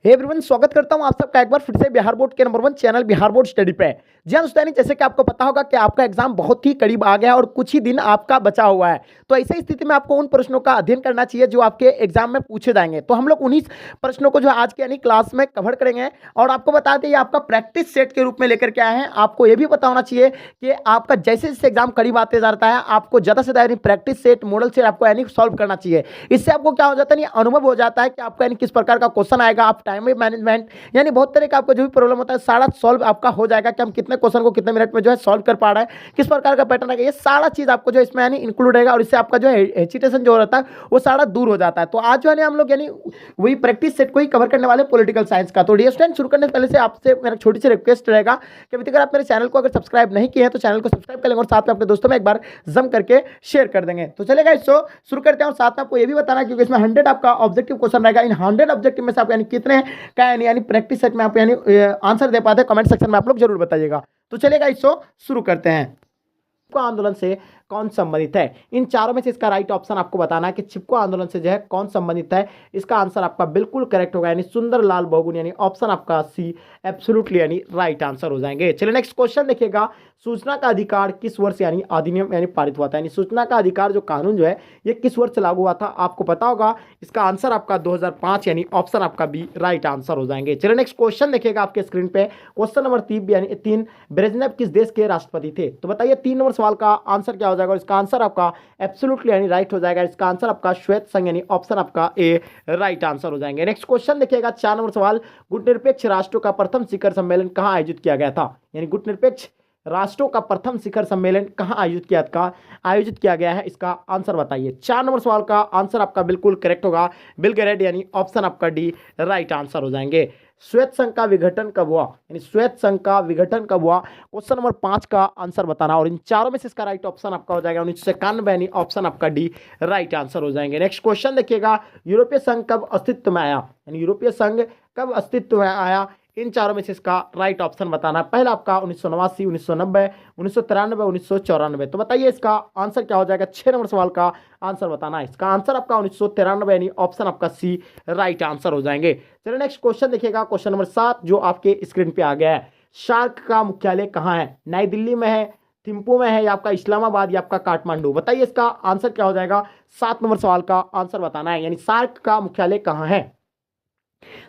Hey everyone, स्वागत करता हूं आप सबका एक बार फिर से बिहार बोर्ड के number 1 channel Bihar board study पे। जी हाँ दोस्तों, जैसे कि आपको पता होगा कि आपका एग्जाम बहुत ही करीब आ गया है और कुछ ही दिन आपका बचा हुआ है। तो ऐसी स्थिति में आपको उन प्रश्नों का अध्ययन करना चाहिए जो आपके एग्जाम में पूछे जाएंगे। तो हम लोग उन्हीं प्रश्नों को जो आज के यानी क्लास में कवर करेंगे और आपको बता दें ये आपका प्रैक्टिस सेट के रूप में लेकर के आए हैं। आपको ये भी पता होना चाहिए कि आपका जैसे जैसे एग्जाम करीब आते जाता है आपको ज़्यादा से ज़्यादा प्रैक्टिस सेट मॉडल सेट आपको यानी सॉल्व करना चाहिए। इससे आपको क्या हो जाता है, अनुभव हो जाता है कि आपका यानी किस प्रकार का क्वेश्चन आएगा, आप टाइम मैनेजमेंट यानी बहुत तरह का आपको जो भी प्रॉब्लम होता है सारा सॉल्व आपका हो जाएगा कि हम कितने क्वेश्चन को कितने मिनट में जो है सॉल्व कर पा रहे हैं, किस प्रकार का पैटर्न है, ये सारा चीज आपको जो इसमें यानी इंक्लूड रहेगा और इससे आपका जो है हेजिटेशन जो रहता है वो सारा दूर हो जाता है। तो आज जो है हम लोग यानी वही प्रैक्टिस सेट को ही कवर करने वाले पॉलिटिकल साइंस का। तो डियर स्टूडेंट, शुरू करने से पहले से आपसे मेरा छोटी सी रिक्वेस्ट रहेगा कि अभी तक अगर आप मेरे चैनल को अगर सब्सक्राइब नहीं किए हैं तो चैनल को सब्सक्राइब कर लेंगे और साथ में अपने दोस्तों में एक बार जम करके शेयर कर देंगे। तो चलेगा, इसको शुरू करते हैं और साथ में आपको ये भी बताना क्योंकि इसमें 100 आपका ऑब्जेक्टिव क्वेश्चन रहेगा। इन 100 ऑब्जेक्टिव में से आप यानी कितने का यानी प्रैक्टिस सेट में आप यानी आंसर दे पाते हैं, कमेंट सेक्शन में आप लोग जरूर बताइएगा। तो चलेगा, इसको शुरू करते हैं। चिपको आंदोलन से कौन संबंधित है? इन चारों में से इसका राइट ऑप्शन आपको बताना है कि चिपको आंदोलन से जो है कौन संबंधित है। इसका आंसर आपका बिल्कुल करेक्ट होगा, यानी सुंदरलाल बहुगुण, यानी ऑप्शन आपका सी एब्सोल्युटली यानी राइट आंसर हो जाएंगे। चलिए नेक्स्ट क्वेश्चन देखिएगा, सूचना का अधिकार किस वर्ष यानी अधिनियम यानी पारित हुआ था? यानी सूचना का अधिकार जो कानून जो है ये किस वर्ष लागू हुआ था? आपको पता होगा। इसका आंसर आपका 2005 यानी ऑप्शन आपका बी राइट आंसर हो जाएंगे। चलिए नेक्स्ट क्वेश्चन देखिएगा आपके स्क्रीन पे, क्वेश्चन नंबर 3 यानी 3, ब्रेजनेव किस देश के राष्ट्रपति थे? तो बताइए 3 नंबर सवाल का आंसर क्या हो जाएगा और इसका आंसर आपका एब्सोल्युटली यानी राइट हो जाएगा। इसका आंसर आपका श्वेत संघ यानी ऑप्शन आपका ए राइट आंसर हो जाएंगे। नेक्स्ट क्वेश्चन देखिएगा 4 नंबर सवाल, गुटनिरपेक्ष राष्ट्रों का प्रथम शिखर सम्मेलन कहां आयोजित किया गया था? यानी गुटनिरपेक्ष राष्ट्रों का प्रथम शिखर सम्मेलन कहां आयोजित किया गया है? इसका आंसर बताइए। 4 नंबर सवाल का आंसर आपका बिल्कुल करेक्ट होगा, बेलग्रेड यानी ऑप्शन आपका डी राइट आंसर हो जाएंगे। श्वेत संघ का विघटन कब हुआ? यानी श्वेत संघ का विघटन कब हुआ? क्वेश्चन नंबर 5 का आंसर बताना और इन चारों में से इसका राइट ऑप्शन आपका हो जाएगा 1991 यानी ऑप्शन आपका डी राइट आंसर हो जाएंगे। नेक्स्ट क्वेश्चन देखिएगा, यूरोपीय संघ कब अस्तित्व में आया? यानी यूरोपीय संघ कब अस्तित्व में आया? इन चारों में से इसका राइट ऑप्शन बताना। पहला आपका 1989, 1990, 1993, 1994। तो बताइए इसका आंसर क्या हो जाएगा? 6 नंबर सवाल का आंसर बताना है। इसका आंसर आपका 1993 यानी ऑप्शन आपका सी राइट आंसर हो जाएंगे। चलिए नेक्स्ट क्वेश्चन देखिएगा, क्वेश्चन नंबर 7 जो आपके स्क्रीन पे आ गया है, सार्क का मुख्यालय कहाँ है? नई दिल्ली में है, थिम्पू में है, या आपका इस्लामाबाद, या आपका काठमांडू? बताइए इसका आंसर क्या हो जाएगा? 7 नंबर सवाल का आंसर बताना है, यानी सार्क का मुख्यालय कहाँ है?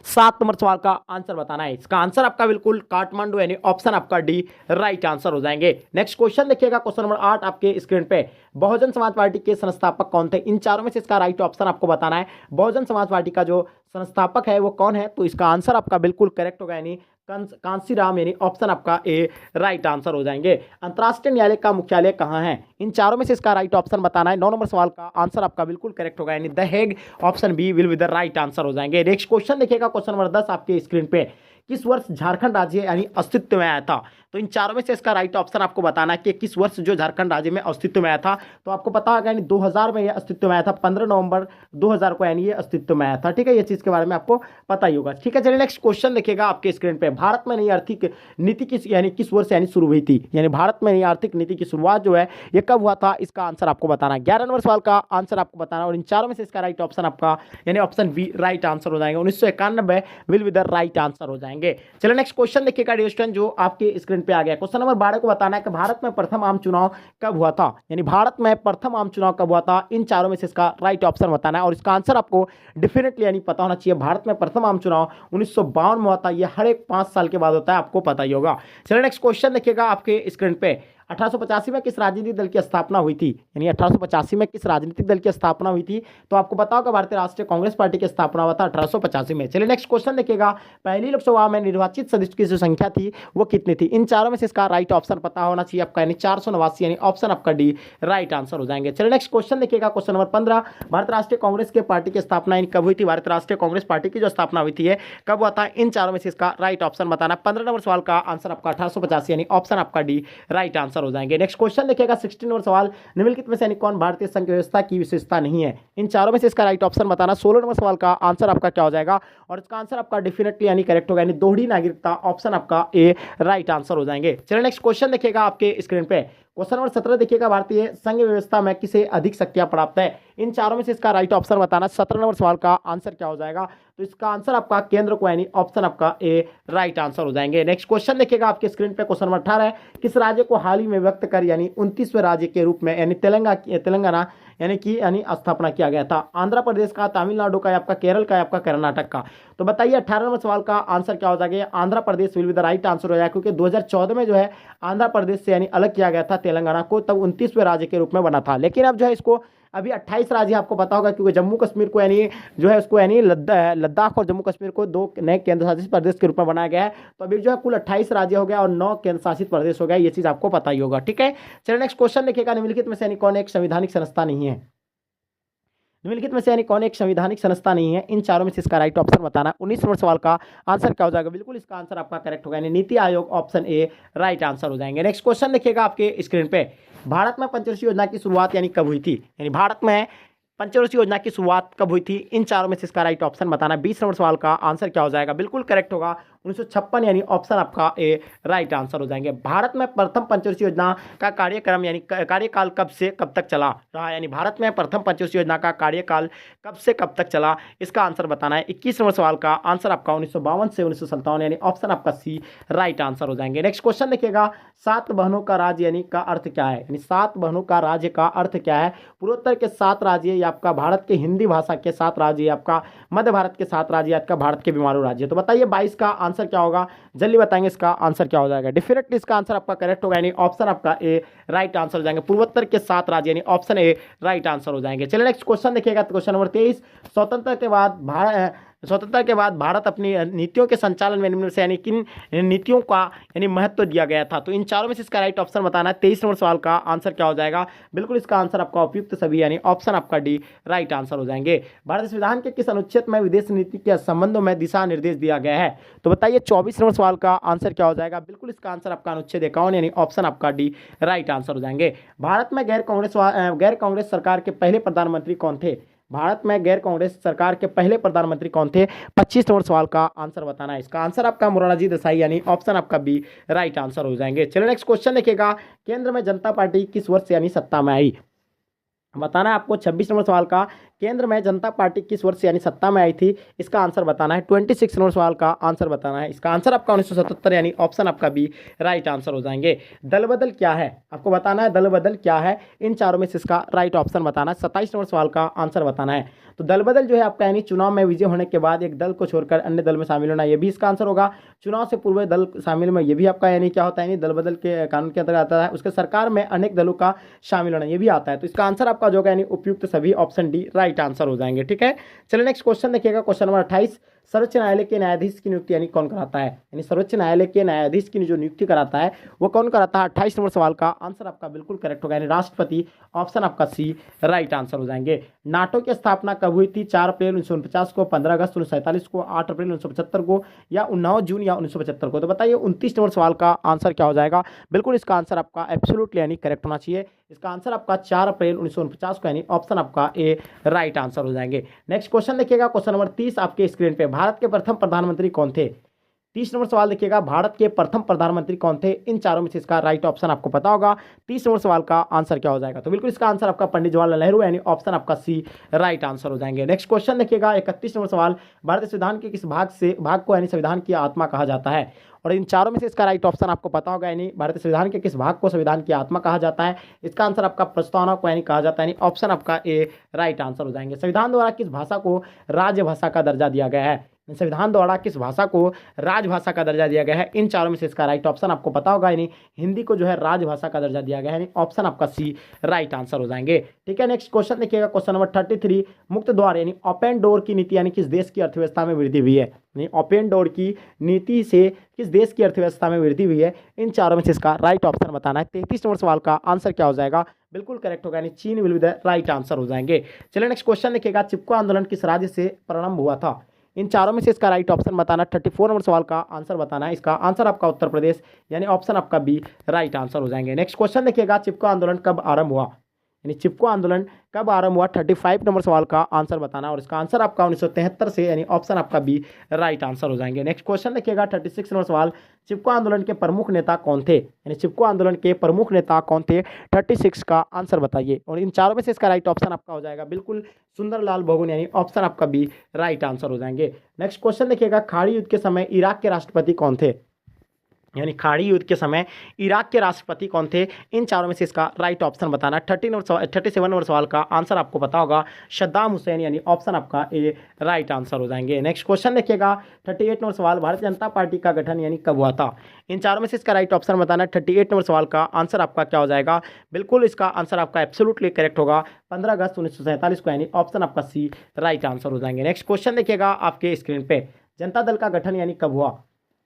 7 नंबर सवाल का आंसर बताना है। इसका आंसर आपका बिल्कुल काठमांडू यानी ऑप्शन आपका डी राइट आंसर हो जाएंगे। नेक्स्ट क्वेश्चन देखिएगा, क्वेश्चन नंबर 8 आपके स्क्रीन पे, बहुजन समाज पार्टी के संस्थापक कौन थे? इन चारों में से इसका राइट ऑप्शन आपको बताना है। बहुजन समाज पार्टी का जो संस्थापक है वो कौन है? तो इसका आंसर आपका बिल्कुल करेक्ट होगा, यानी कांसीराम, यानी ऑप्शन आपका ए राइट आंसर हो जाएंगे। अंतर्राष्ट्रीय न्यायालय का मुख्यालय कहाँ है? इन चारों में से इसका राइट ऑप्शन बताना है। 9 नंबर सवाल का आंसर आपका बिल्कुल करेक्ट होगा, यानी the Hague, option B will be the right answer हो जाएंगे। नेक्स्ट क्वेश्चन देखिएगा, क्वेश्चन नंबर 10 आपके स्क्रीन पे, किस वर्ष झारखंड राज्य यानी अस्तित्व में आया था? तो इन चारों में से इसका राइट ऑप्शन आपको बताना है कि किस वर्ष जो झारखंड राज्य में अस्तित्व में आया था। तो आपको पता होगा यानी 2000 में यह अस्तित्व में आया था, 15 नवंबर 2000 को यानी ये अस्तित्व में आया था। ठीक है, ये चीज़ के बारे में आपको पता ही होगा। ठीक है, चलिए नेक्स्ट क्वेश्चन देखिएगा आपके स्क्रीन पे, भारत में नई आर्थिक नीति किस वर्ष यानी शुरू हुई थी? यानी भारत में नई आर्थिक नीति की शुरुआत जो है ये कब हुआ था? इसका आंसर आपको बताना है। 11 नंबर सवाल का आंसर आपको बताना और इन चारों में से इसका राइट ऑप्शन आपका यानी ऑप्शन बी राइट आंसर हो जाएगा। 1991 will be the right answer हो जाएंगे। चलिए नेक्स्ट क्वेश्चन देखिएगा डियर स्टूडेंट, जो आपके स्क्रीन पे आ गया, क्वेश्चन नंबर 12 को बताना है कि भारत में प्रथम आम चुनाव कब हुआ था? यानी भारत में प्रथम आम चुनाव कब हुआ था? इन चारों में से इसका राइट ऑप्शन बताना है और इसका आंसर आपको डेफिनेटली यानी पता होना चाहिए। भारत में प्रथम आम चुनाव 1952 में हुआ था, यह हर एक 5 साल के बाद होता है, आपको पता ही होगा। चलिए नेक्स्ट क्वेश्चन देखिएगा आपके स्क्रीन पे, 1885 में किस राजनीतिक दल की स्थापना हुई थी? यानी 1885 में किस राजनीतिक दल की स्थापना हुई थी? तो आपको पता होगा भारतीय राष्ट्रीय कांग्रेस पार्टी की स्थापना हुआ था 1885 में। चलिए नेक्स्ट क्वेश्चन देखिएगा, पहली लोकसभा में निर्वाचित सदस्य की जो संख्या थी वो कितनी थी? इन चारों में से इसका राइट ऑप्शन पता होना चाहिए आपका, यानी 489 यानी ऑप्शन आपका डी राइट आंसर हो जाएंगे। चलिए नेक्स्ट क्वेश्चन देखिएगा, क्वेश्चन नंबर 15, भारत राष्ट्रीय कांग्रेस के पार्टी की स्थापना कब हुई थी? भारत राष्ट्रीय कांग्रेस पार्टी की जो स्थापना हुई थी कब हुआ था? इन चारों में से इसका राइट ऑप्शन बताना। 15 नंबर सवाल का आंसर आपका 1885 यानी ऑप्शन आपका डी राइट आंसर हो जाएंगे। नेक्स्ट क्वेश्चन देखिएगा 16 नंबर सवाल, निम्नलिखित में से यानी कौन भारतीय संघ व्यवस्था की विशेषता नहीं है? इन चारों में से इसका राइट ऑप्शन बताना। 16 नंबर सवाल का आंसर आपका क्या हो जाएगा और इसका आंसर आपका डेफिनेटली यानी करेक्ट होगा, यानी दोहरी नागरिकता, ऑप्शन आपका ए राइट आंसर हो जाएंगे। चलिए नेक्स्ट क्वेश्चन देखिएगा आपके स्क्रीन पे, क्वेश्चन नंबर 17 देखिएगा, भारतीय संघ व्यवस्था में किसे अधिक शक्तियां प्राप्त है? इन चारों में से इसका राइट ऑप्शन बताना। 17 नंबर सवाल का आंसर क्या हो जाएगा? तो इसका आंसर आपका केंद्र को यानी ऑप्शन आपका ए राइट आंसर हो जाएंगे। नेक्स्ट क्वेश्चन देखिएगा आपके स्क्रीन पे, क्वेश्चन नंबर 18 है, किस राज्य को हाल ही में व्यक्त कर यानी 29वें राज्य के रूप में यानी तेलंगाना यानी स्थापना किया गया था? आंध्र प्रदेश का, तमिलनाडु का, आपका केरल का, आपका कर्नाटक का? तो बताइए 18 नंबर सवाल का आंसर क्या हो जाएगा? Andhra Pradesh will be the right answer हो जाएगा, क्योंकि 2014 में जो है आंध्र प्रदेश से यानी अलग किया गया था तेलंगाना को, तब 29वें राज्य के रूप में बना था। लेकिन अब जो है इसको अभी 28 राज्य आपको पता होगा, क्योंकि जम्मू कश्मीर को यानी जो है उसको यानी लद्दाख और जम्मू कश्मीर को 2 नए केंद्र शासित प्रदेश के रूप में बनाया गया है। तो अभी जो है कुल 28 राज्य हो गया और 9 केंद्र शासित प्रदेश हो गया, ये चीज आपको पता ही होगा। ठीक है, चलिए नेक्स्ट क्वेश्चन देखिएगा, निम्नलिखित में से यानी कौन एक संवैधानिक संस्था नहीं है? निम्नलिखित में से यानी कौन एक संवैधानिक संस्था नहीं है? इन चारों में से इसका राइट ऑप्शन बताना। 19 नंबर सवाल का आंसर क्या हो जाएगा? बिल्कुल इसका आंसर आपका करेक्ट होगा, यानी NITI Aayog, option A right answer हो जाएंगे। नेक्स्ट क्वेश्चन देखिएगा आपके स्क्रीन पे, भारत में पंचवर्षीय योजना की शुरुआत यानी कब हुई थी? यानी भारत में पंचवर्षीय योजना की शुरुआत कब हुई थी? इन चारों में से इसका राइट ऑप्शन बताना। 20 नंबर सवाल का आंसर क्या हो जाएगा? बिल्कुल करेक्ट होगा, 1956 यानी ऑप्शन आपका ए राइट आंसर हो जाएंगे। भारत में प्रथम पंचवर्षीय योजना का कार्यक्रम यानी कार्यकाल कब से कब तक चला रहा? यानी भारत में प्रथम पंचवर्षीय योजना का कार्यकाल कब से कब तक चला, इसका आंसर बताना है। 21 नंबर सवाल का आंसर आपका 1952 से 1957 यानी ऑप्शन आपका सी राइट आंसर हो जाएंगे। नेक्स्ट क्वेश्चन देखिएगा, 7 बहनों का राज्य यानी का अर्थ क्या है? यानी 7 बहनों का राज्य का अर्थ क्या है? पूर्वोत्तर के 7 राज्य, या आपका भारत के हिंदी भाषा के 7 राज्य, या आपका मध्य भारत के 7 राज्य, आपका भारत के बीमारू राज्य? तो बताइए 22 का आंसर क्या होगा? जल्दी बताएंगे इसका आंसर क्या हो जाएगा। डेफिनेटली इसका आंसर आपका करेक्ट होगा, यानी ऑप्शन आपका ए राइट आंसर हो जाएंगे। पूर्वोत्तर के 7 राज्य यानी ऑप्शन ए राइट आंसर हो जाएंगे। चलिए नेक्स्ट क्वेश्चन देखिएगा, क्वेश्चन नंबर 23, स्वतंत्रता के बाद भारत अपनी नीतियों के संचालन में निम्न से यानी किन नीतियों का यानी महत्व दिया गया था? तो इन चारों में से इसका राइट ऑप्शन बताना है। 23 नंबर सवाल का आंसर क्या हो जाएगा? बिल्कुल इसका आंसर आपका उपयुक्त सभी यानी ऑप्शन आपका डी राइट आंसर हो जाएंगे। भारतीय संविधान के किस अनुच्छेद में विदेश नीति के संबंधों में दिशा निर्देश दिया गया है? तो बताइए 24 नंबर सवाल का आंसर क्या हो जाएगा? बिल्कुल इसका आंसर आपका अनुच्छेद 51 यानी ऑप्शन आपका डी राइट आंसर हो जाएंगे। भारत में गैर कांग्रेस सरकार के पहले प्रधानमंत्री कौन थे? भारत में गैर कांग्रेस सरकार के पहले प्रधानमंत्री कौन थे? 25 नंबर सवाल का आंसर बताना है। इसका आंसर आपका मोरारजी देसाई यानी ऑप्शन आपका बी राइट आंसर हो जाएंगे। चलिए नेक्स्ट क्वेश्चन देखिएगा, केंद्र में जनता पार्टी किस वर्ष यानी सत्ता में आई? बताना है आपको। 26 नंबर सवाल का, केंद्र में जनता पार्टी किस वर्ष यानी सत्ता में आई थी, इसका आंसर बताना है। 26 नंबर सवाल का आंसर बताना है। इसका आंसर आपका 1977 यानी ऑप्शन आपका बी राइट आंसर हो जाएंगे। दल बदल क्या है आपको बताना है, दल बदल क्या है? इन चारों में से इसका राइट ऑप्शन बताना है। 27 नंबर सवाल का आंसर बताना है। तो दल बदल जो है आपका यानी चुनाव में विजय होने के बाद एक दल को छोड़कर अन्य दल में शामिल होना, ये भी इसका आंसर होगा। चुनाव से पूर्व दल शामिल में, ये भी आपका यानी क्या होता है, यानी दल बदल के कानून के अंतर्गत आता है। उसके सरकार में अनेक दलों का शामिल होना, ये भी आता है। तो इसका आंसर आपका जो होगा यानी उपयुक्त सभी ऑप्शन डी राइट आंसर हो जाएंगे। ठीक है, चलिए नेक्स्ट क्वेश्चन देखिएगा, क्वेश्चन नंबर 28, सर्वोच्च न्यायालय के न्यायाधीश की नियुक्ति यानी कौन कराता है? यानी सर्वोच्च न्यायालय के न्यायाधीश की जो नियुक्ति कराता है वो कौन कराता है? 28 नंबर सवाल का आंसर आपका बिल्कुल करेक्ट होगा, यानी राष्ट्रपति, ऑप्शन आपका सी राइट आंसर हो जाएंगे। नाटो की स्थापना कब हुई थी? 4 अप्रैल 1949 को, 15 अगस्त 1947 को, 8 अप्रैल 1975 को, या 9 जून या 1975 को? तो बताइए 29 नंबर सवाल का आंसर क्या हो जाएगा? बिल्कुल इसका आंसर आपका एब्सोल्युटली यानी करेक्ट होना चाहिए। इसका आंसर आपका 4 अप्रैल 1949 को यानी ऑप्शन आपका ए राइट आंसर हो जाएंगे। नेक्स्ट क्वेश्चन देखिएगा, क्वेश्चन नंबर 30 आपके स्क्रीन पे, भारत के प्रथम प्रधानमंत्री कौन थे? 30 नंबर सवाल देखिएगा, भारत के प्रथम प्रधानमंत्री कौन थे? इन चारों में से इसका राइट ऑप्शन आपको पता होगा। 30 नंबर सवाल का आंसर क्या हो जाएगा? तो बिल्कुल इसका आंसर आपका पंडित जवाहरलाल नेहरू यानी ऑप्शन आपका सी राइट आंसर हो जाएंगे। नेक्स्ट क्वेश्चन देखिएगा, 31 नंबर सवाल, भारतीय संविधान के किस भाग को यानी संविधान की आत्मा कहा जाता है? और इन चारों में से इसका राइट ऑप्शन आपको पता होगा, यानी भारतीय संविधान के किस भाग को संविधान की आत्मा कहा जाता है? इसका आंसर आपका प्रस्तावना को यानी कहा जाता है, यानी ऑप्शन आपका ए राइट आंसर हो जाएंगे। संविधान द्वारा किस भाषा को राजभाषा का दर्जा दिया गया है? संविधान द्वारा किस भाषा को राजभाषा का दर्जा दिया गया है? इन चारों में से इसका राइट ऑप्शन आपको पता होगा, यानी हिंदी को जो है राजभाषा का दर्जा दिया गया है, यानी ऑप्शन आपका सी राइट आंसर हो जाएंगे। ठीक है, नेक्स्ट क्वेश्चन देखिएगा, क्वेश्चन नंबर 33, मुक्त द्वार यानी ओपन डोर की नीति यानी किस देश की अर्थव्यवस्था में वृद्धि हुई है? यानी ओपन डोर की नीति से किस देश की अर्थव्यवस्था में वृद्धि हुई है? इन चारों में से इसका राइट ऑप्शन बताना है। 33 नंबर सवाल का आंसर क्या हो जाएगा? बिल्कुल करेक्ट होगा, यानी चीन will be the right answer हो जाएंगे। चलिए नेक्स्ट क्वेश्चन देखिएगा, चिपको आंदोलन किस राज्य से प्रारंभ हुआ था? इन चारों में से इसका राइट ऑप्शन बताना। 34 नंबर सवाल का आंसर बताना है। इसका आंसर आपका उत्तर प्रदेश यानी ऑप्शन आपका बी राइट आंसर हो जाएंगे। नेक्स्ट क्वेश्चन देखिएगा, चिपको आंदोलन कब आरंभ हुआ? यानी चिपको आंदोलन कब आरंभ हुआ? 35 नंबर सवाल का आंसर बताना और इसका आंसर आपका 1973 से, यानी ऑप्शन आपका बी राइट आंसर हो जाएंगे। नेक्स्ट क्वेश्चन देखिएगा 36 नंबर सवाल, चिपको आंदोलन के प्रमुख नेता कौन थे? यानी चिपको आंदोलन के प्रमुख नेता कौन थे? 36 का आंसर बताइए और इन चारों में से इसका राइट ऑप्शन आपका हो जाएगा बिल्कुल सुंदरलाल बहुगुण, यानी ऑप्शन आपका बी राइट आंसर हो जाएंगे। नेक्स्ट क्वेश्चन देखिएगा, खाड़ी युद्ध के समय इराक के राष्ट्रपति कौन थे? यानी खाड़ी युद्ध के समय इराक के राष्ट्रपति कौन थे? इन चारों में से इसका राइट ऑप्शन बताना। 37 नंबर सवाल का आंसर आपको पता होगा सद्दाम हुसैन, यानी ऑप्शन आपका ए राइट आंसर हो जाएंगे। नेक्स्ट क्वेश्चन देखिएगा 38 नंबर सवाल, भारतीय जनता पार्टी का गठन यानी कब हुआ था? इन चारों में से इसका राइट ऑप्शन बताना। 38 नंबर सवाल का आंसर आपका क्या हो जाएगा? बिल्कुल इसका आंसर आपका एब्सोल्युटली करेक्ट होगा 15 अगस्त 1947 को, यानी ऑप्शन आपका सी राइट आंसर हो जाएंगे। नेक्स्ट क्वेश्चन देखिएगा आपके स्क्रीन पे, जनता दल का गठन यानी कब हुआ?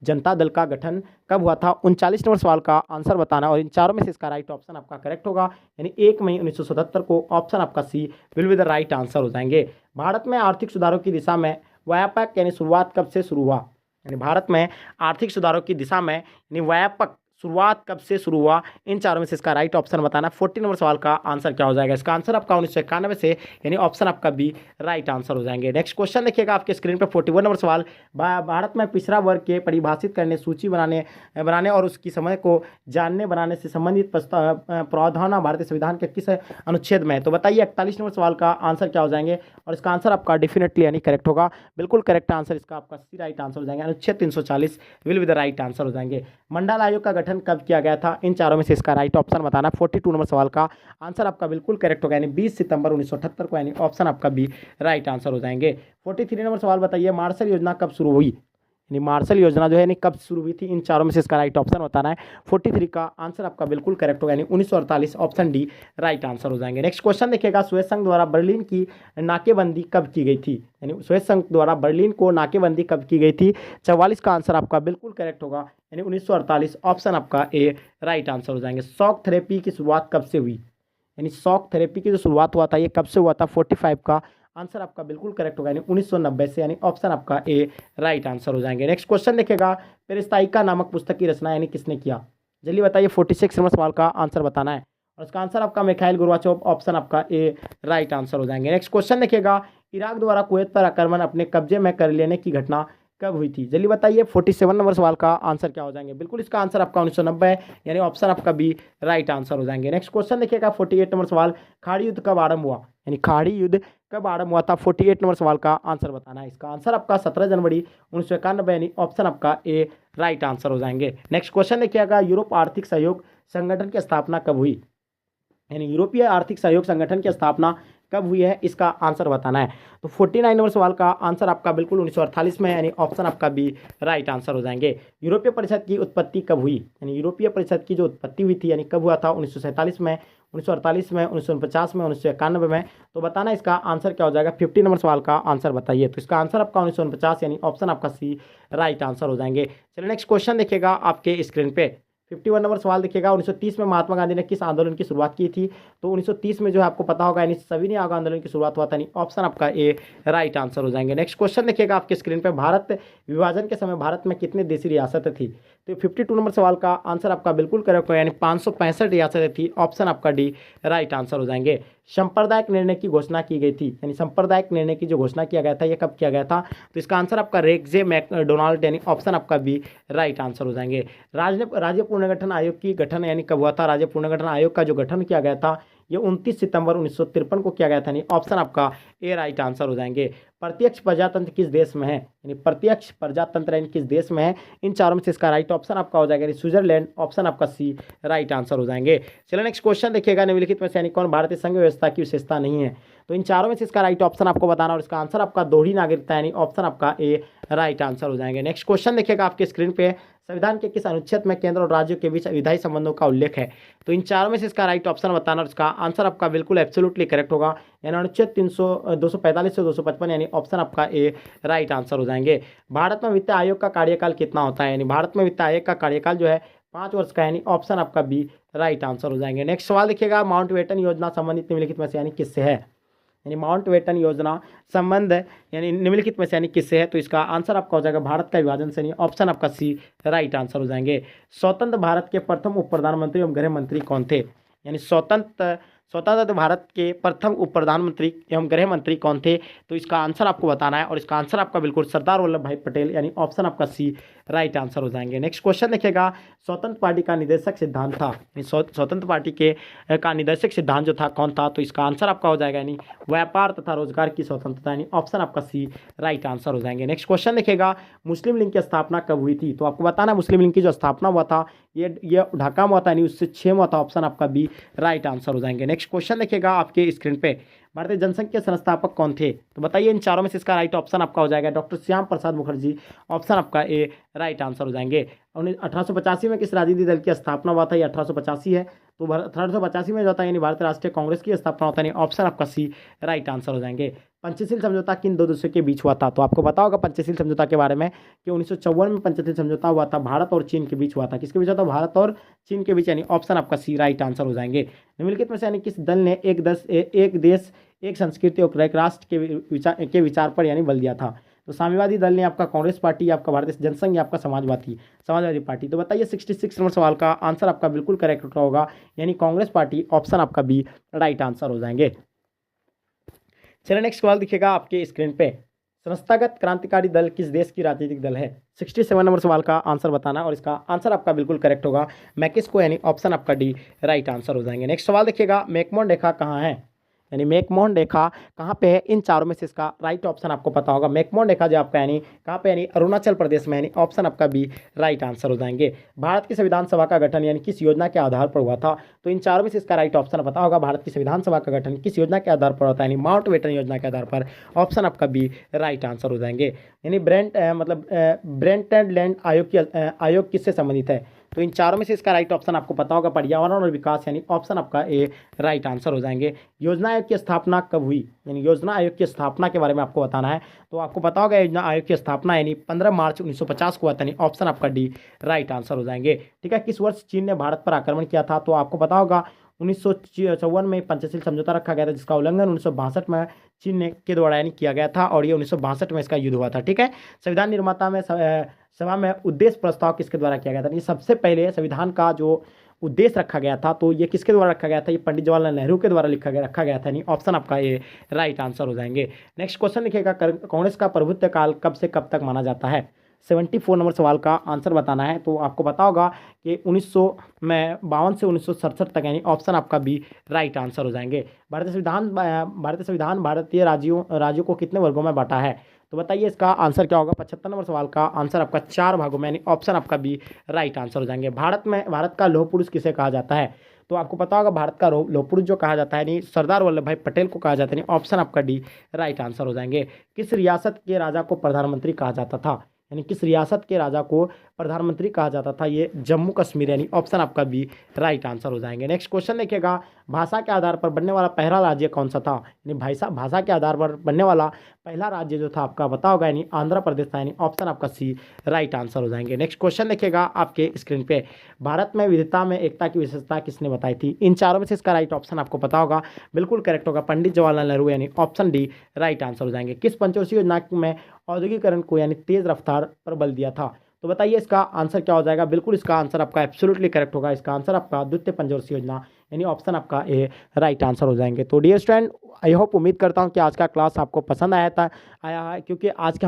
जनता दल का गठन कब हुआ था? 39 नंबर सवाल का आंसर बताना और इन चारों में से इसका राइट ऑप्शन आपका करेक्ट होगा, यानी 1 मई 1977 को, ऑप्शन आपका C will be the right answer हो जाएंगे। भारत में आर्थिक सुधारों की दिशा में व्यापक यानी शुरुआत कब से शुरू हुआ? यानी भारत में आर्थिक सुधारों की दिशा में यानी व्यापक शुरुआत कब से शुरू हुआ? इन चारों में से इसका राइट ऑप्शन बताना। 40 नंबर सवाल का आंसर क्या हो जाएगा? इसका आंसर आपका 1991 से, यानी ऑप्शन आपका बी राइट आंसर हो जाएंगे। नेक्स्ट क्वेश्चन देखिएगा आपके स्क्रीन पर 41 नंबर सवाल, भारत में पिछड़ा वर्ग के परिभाषित करने, सूची बनाने और उसकी समय को जानने बनाने से संबंधित प्रावधान भारतीय संविधान के किस अनुच्छेद में है? तो बताइए 41 नंबर सवाल का आंसर क्या हो जाएंगे और इसका आंसर आपका डेफिनेटली यानी करेक्ट होगा, बिल्कुल करेक्ट आंसर इसका आपका सी राइट आंसर हो जाएंगे। अनुच्छेद 340 will be the right answer हो जाएंगे। मंडल आयोग का गठन कब किया गया था? इन चारों में से इसका राइट ऑप्शन बताना। 42 नंबर सवाल का आंसर आपका बिल्कुल करेक्ट होगा, यानी 20 सितंबर 1978 को, यानी ऑप्शन आपका बी राइट आंसर हो जाएंगे। 43 नंबर सवाल बताइए, मार्शल योजना कब शुरू हुई? यानी मार्शल योजना जो है यानी कब शुरू हुई थी? इन चारों में से इसका राइट ऑप्शन बताना है। 43 का आंसर आपका बिल्कुल करेक्ट होगा, यानी 1948, ऑप्शन डी राइट आंसर हो जाएंगे। नेक्स्ट क्वेश्चन देखिएगा, स्वेत संघ द्वारा बर्लिन की नाकेबंदी कब की गई थी? यानी स्वेत संघ द्वारा बर्लिन को नाकेबंदी कब की गई थी? 44 का आंसर आपका बिल्कुल करेक्ट होगा, यानी 1948, ऑप्शन आपका ए राइट आंसर हो जाएंगे। शॉक थेरेपी की शुरुआत कब से हुई? यानी शॉक थेरेपी की जो शुरुआत हुआ था ये कब से हुआ था? 45 का आंसर आपका बिल्कुल करेक्ट होगा, यानी 1990 से, यानी ऑप्शन आपका ए राइट आंसर हो जाएंगे। नेक्स्ट क्वेश्चन देखिएगा, पेरिस्ताइका नामक पुस्तक की रचना यानी किसने किया? जल्दी बताइए। 46 नंबर सवाल का आंसर बताना है और इसका आंसर आपका मिखाइल गोर्बाचोव, ऑप्शन आपका ए राइट आंसर हो जाएंगे। नेक्स्ट क्वेश्चन देखिएगा, इराक द्वारा कुवैत पर आक्रमण अपने कब्जे में कर लेने की घटना कब हुई थी? जल्दी बताइए। 47 नंबर सवाल का आंसर क्या हो जाएंगे? बिल्कुल इसका आंसर आपका 1990 है, यानी ऑप्शन आपका बी राइट आंसर हो जाएंगे। नेक्स्ट क्वेश्चन देखिएगा 48 नंबर सवाल, खाड़ी युद्ध कब आरंभ हुआ? यानी खाड़ी युद्ध कब आरंभ हुआ था? 48 नंबर सवाल का आंसर बताना है। इसका आंसर आपका 17 जनवरी 1991, यानी ऑप्शन आपका ए राइट आंसर हो जाएंगे। नेक्स्ट क्वेश्चन देखिएगा, यूरोप आर्थिक सहयोग संगठन की स्थापना कब हुई? यानी यूरोपीय आर्थिक सहयोग संगठन की स्थापना कब हुई है? इसका आंसर बताना है। तो 49 नंबर सवाल का आंसर आपका बिल्कुल 1948 में, यानी ऑप्शन आपका बी राइट आंसर हो जाएंगे। यूरोपीय परिषद की उत्पत्ति कब हुई? यानी यूरोपीय परिषद की जो उत्पत्ति हुई थी यानी कब हुआ था? 1947 में, 1948 में, 1949 में, 1991 में। तो बताना इसका आंसर क्या हो जाएगा? 50 नंबर सवाल का आंसर बताइए। तो इसका आंसर आपका 1949, यानी ऑप्शन आपका सी राइट आंसर हो जाएंगे। चलिए नेक्स्ट क्वेश्चन देखिएगा आपके स्क्रीन पे, 51 नंबर सवाल देखिएगा, 1930 में महात्मा गांधी ने किस आंदोलन की शुरुआत की थी? तो 1930 में जो है आपको पता होगा, यानी सविनय आग आंदोलन की शुरुआत हुआ था, यानी ऑप्शन आपका ए राइट आंसर हो जाएंगे। नेक्स्ट क्वेश्चन देखिएगा आपके स्क्रीन पे, भारत विभाजन के समय भारत में कितने देशी रियासतें थी? तो 52 नंबर सवाल का आंसर आपका बिल्कुल करेक्ट होगा, यानी 565 रियासतें थी, ऑप्शन आपका डी राइट आंसर हो जाएंगे। सांप्रदायिक निर्णय की घोषणा की गई थी, यानी सांप्रदायिक निर्णय की जो घोषणा किया गया था ये कब किया गया था? तो इसका आंसर आपका रेग्जे मैकडोनाल्ड, यानी ऑप्शन आपका बी राइट आंसर हो जाएंगे। राज्य पुनर्गठन आयोग की गठन यानी कब हुआ था? राज्य पुनर्गठन आयोग का जो गठन किया गया था ये 29 सितंबर 1953 को किया गया था, यानी ऑप्शन आपका ए राइट आंसर हो जाएंगे। प्रत्यक्ष प्रजातंत्र किस देश में है? यानी प्रत्यक्ष प्रजातंत्र यानी किस देश में है? इन चारों में से इसका राइट ऑप्शन आपका हो जाएगा, यानी स्विट्जरलैंड, ऑप्शन आपका सी राइट आंसर हो जाएंगे। चलिए नेक्स्ट क्वेश्चन देखिएगा, निम्नलिखित में से यानी कौन भारतीय संघ व्यवस्था की विशेषता नहीं है? तो इन चारों में से इसका राइट ऑप्शन आपको बताना और इसका आंसर आपका दोहरी नागरिकता, यानी ऑप्शन आपका ए राइट आंसर हो जाएंगे। नेक्स्ट क्वेश्चन देखिएगा आपके स्क्रीन पे, संविधान के किस अनुच्छेद में केंद्र और राज्यों के बीच विधायी संबंधों का उल्लेख है? तो इन चारों में से इसका राइट ऑप्शन बताना और इसका आंसर आपका बिल्कुल एब्सोल्युटली करेक्ट होगा, यानी अनुच्छेद 245 से 255, यानी ऑप्शन आपका ए राइट आंसर हो जाएंगे। भारत में वित्त आयोग का कार्यकाल कितना होता है? यानी भारत में वित्त आयोग का कार्यकाल जो है 5 वर्ष का, यानी ऑप्शन आपका बी राइट आंसर हो जाएंगे। नेक्स्ट सवाल देखिएगा, माउंटबेटन योजना संबंधित निम्नलिखित में से यानी किससे है? यानी माउंटबेटन योजना संबंध यानी निम्नलिखित में से यानी किससे है? तो इसका आंसर आपका हो जाएगा भारत का विभाजन से, यानी ऑप्शन आपका सी राइट आंसर हो जाएंगे। स्वतंत्र भारत के प्रथम उप प्रधानमंत्री एवं गृह मंत्री कौन थे? यानी स्वतंत्र स्वतंत्र भारत के प्रथम उप प्रधानमंत्री एवं गृह मंत्री कौन थे? तो इसका आंसर आपको बताना है और इसका आंसर आपका बिल्कुल सरदार वल्लभ भाई पटेल, यानी ऑप्शन आपका सी राइट आंसर हो जाएंगे। नेक्स्ट क्वेश्चन देखिएगा, स्वतंत्र पार्टी का निदेशक सिद्धांत था, स्वतंत्र पार्टी के का निदेशक सिद्धांत जो था कौन था? तो इसका आंसर आपका हो जाएगा यानी व्यापार तथा रोजगार की स्वतंत्रता, यानी ऑप्शन आपका सी राइट आंसर हो जाएंगे। नेक्स्ट क्वेश्चन देखिएगा, मुस्लिम लीग की स्थापना कब हुई थी? तो आपको बताना है मुस्लिम लीग की जो स्थापना हुआ था ये ढाका में हुआ था, यानी उससे 6 में हुआ था, ऑप्शन आपका बी राइट आंसर हो जाएंगे। नेक्स्ट क्वेश्चन देखिएगा आपके स्क्रीन पे, भारतीय जनसंघ के संस्थापक कौन थे? तो बताइए इन चारों में से इसका राइट ऑप्शन आपका हो जाएगा डॉक्टर श्याम प्रसाद मुखर्जी, ऑप्शन आपका ए राइट आंसर हो जाएंगे। 1885 में किस राजनीतिक दल की स्थापना हुआ था? ये 1885 है, तो 1885 में जो होता है यानी भारतीय राष्ट्रीय कांग्रेस की स्थापना होता है, ऑप्शन आपका सी राइट आंसर हो जाएंगे। पंचशील समझौता किन दो देशों के बीच हुआ था? तो आपको पता होगा पंचशील समझौता के बारे में कि 1954 में पंचशील समझौता हुआ था, भारत और चीन के बीच हुआ था। किसके बीच हुआ था? भारत और चीन के बीच, यानी ऑप्शन आपका सी राइट आंसर हो जाएंगे। निम्नलिखित में से यानी किस दल ने एक देश एक संस्कृति और एक राष्ट्र के विचार पर यानी बल दिया था? तो साम्यवादी दल ने आपका कांग्रेस पार्टी, आपका भारतीय जनसंघ या आपका समाजवादी पार्टी? तो बताइए 66 नंबर सवाल का आंसर आपका बिल्कुल करेक्ट होगा, यानी कांग्रेस पार्टी, ऑप्शन आपका बी राइट आंसर हो जाएंगे। चलिए नेक्स्ट सवाल दिखेगा आपके स्क्रीन पे, संस्थागत क्रांतिकारी दल किस देश की राजनीतिक दल है? 67 नंबर सवाल का आंसर बताना और इसका आंसर आपका बिल्कुल करेक्ट होगा मैकिस्को, यानी ऑप्शन आपका डी राइट आंसर हो जाएंगे। नेक्स्ट सवाल देखिएगा, मैकमोहन रेखा कहाँ है? यानी मैकमोहन रेखा कहाँ पे है? इन चारों में से इसका राइट ऑप्शन आपको पता होगा। मैकमोहन रेखा जो आपका यानी कहाँ पे, यानी अरुणाचल प्रदेश में, यानी ऑप्शन आपका बी राइट आंसर हो जाएंगे। भारत की संविधान सभा का गठन यानी किस योजना के आधार पर हुआ था? तो इन चारों में से इसका राइट ऑप्शन पता होगा, भारत की संविधान सभा का गठन किस योजना के आधार पर होता है? यानी माउंटबेटन योजना के आधार पर, ऑप्शन आपका बी राइट आंसर हो जाएंगे। यानी ब्रेंट एंड लैंड आयोग किससे संबंधित है? तो इन चारों में से इसका राइट ऑप्शन आपको पता होगा, पर्यावरण और विकास, यानी ऑप्शन आपका ए राइट आंसर हो जाएंगे। योजना आयोग की स्थापना कब हुई? यानी योजना आयोग की स्थापना के बारे में आपको बताना है, तो आपको पता होगा योजना आयोग की स्थापना यानी 15 मार्च 1950 को हुआ था, यानी ऑप्शन आपका डी राइट आंसर हो जाएंगे। ठीक है, किस वर्ष चीन ने भारत पर आक्रमण किया था? तो आपको पता होगा 1954 में पंचशील समझौता रखा गया था, जिसका उल्लंघन 1962 में चीन के द्वारा यानी किया गया था, और ये 1962 में इसका युद्ध हुआ था। ठीक है, संविधान निर्माता में सभा में उद्देश्य प्रस्ताव किसके द्वारा किया गया था? ये सबसे पहले संविधान का जो उद्देश्य रखा गया था, तो ये किसके द्वारा रखा गया था? ये पंडित जवाहरलाल नेहरू के द्वारा रखा गया था, यानी ऑप्शन आपका ये राइट आंसर हो जाएंगे। नेक्स्ट क्वेश्चन लिखिएगा, कांग्रेस का प्रभुत्व काल कब से कब तक माना जाता है? 74 नंबर सवाल का आंसर बताना है, तो आपको पता होगा कि 1952 से 1967 तक, यानी ऑप्शन आपका बी राइट आंसर हो जाएंगे। भारतीय संविधान भारतीय राज्यों को कितने वर्गों में बांटा है? तो बताइए इसका आंसर क्या होगा? 75 नंबर सवाल का आंसर आपका 4 भागों में, यानी ऑप्शन आपका बी राइट आंसर हो जाएंगे। भारत का लौह पुरुष किसे कहा जाता है? तो आपको पता होगा भारत का लौह पुरुष जो कहा जाता है, यानी सरदार वल्लभ भाई पटेल को कहा जाता है, यानी ऑप्शन आपका डी राइट आंसर हो जाएंगे। किस रियासत के राजा को प्रधानमंत्री कहा जाता था? यानी किस रियासत के राजा को प्रधानमंत्री कहा जाता था? ये जम्मू कश्मीर, यानी ऑप्शन आपका बी राइट आंसर हो जाएंगे। नेक्स्ट क्वेश्चन देखिएगा, भाषा के आधार पर बनने वाला पहला राज्य कौन सा था? यानी भाषा के आधार पर बनने वाला पहला राज्य जो था आपका पता होगा, यानी आंध्र प्रदेश था, यानी ऑप्शन आपका सी राइट आंसर हो जाएंगे। नेक्स्ट क्वेश्चन देखिएगा आपके स्क्रीन पे, भारत में विविधता में एकता की विशेषता किसने बताई थी? इन चारों में से इसका राइट ऑप्शन आपको पता होगा, बिल्कुल करेक्ट होगा, पंडित जवाहरलाल नेहरू, यानी ऑप्शन डी राइट आंसर हो जाएंगे। किस पंचवर्षीय योजना में औद्योगिकरण को यानी तेज रफ्तार पर बल दिया था? तो बताइए इसका आंसर क्या हो जाएगा? बिल्कुल इसका आंसर आपका एब्सोल्युटली करेक्ट होगा, इसका आंसर आपका द्वितीय पंचवर्षीय योजना, यानी ऑप्शन आपका ए राइट आंसर हो जाएंगे। तो डियर स्टूडेंट, आई होप उम्मीद करता हूं कि आज का क्लास आपको पसंद आया है, क्योंकि आज का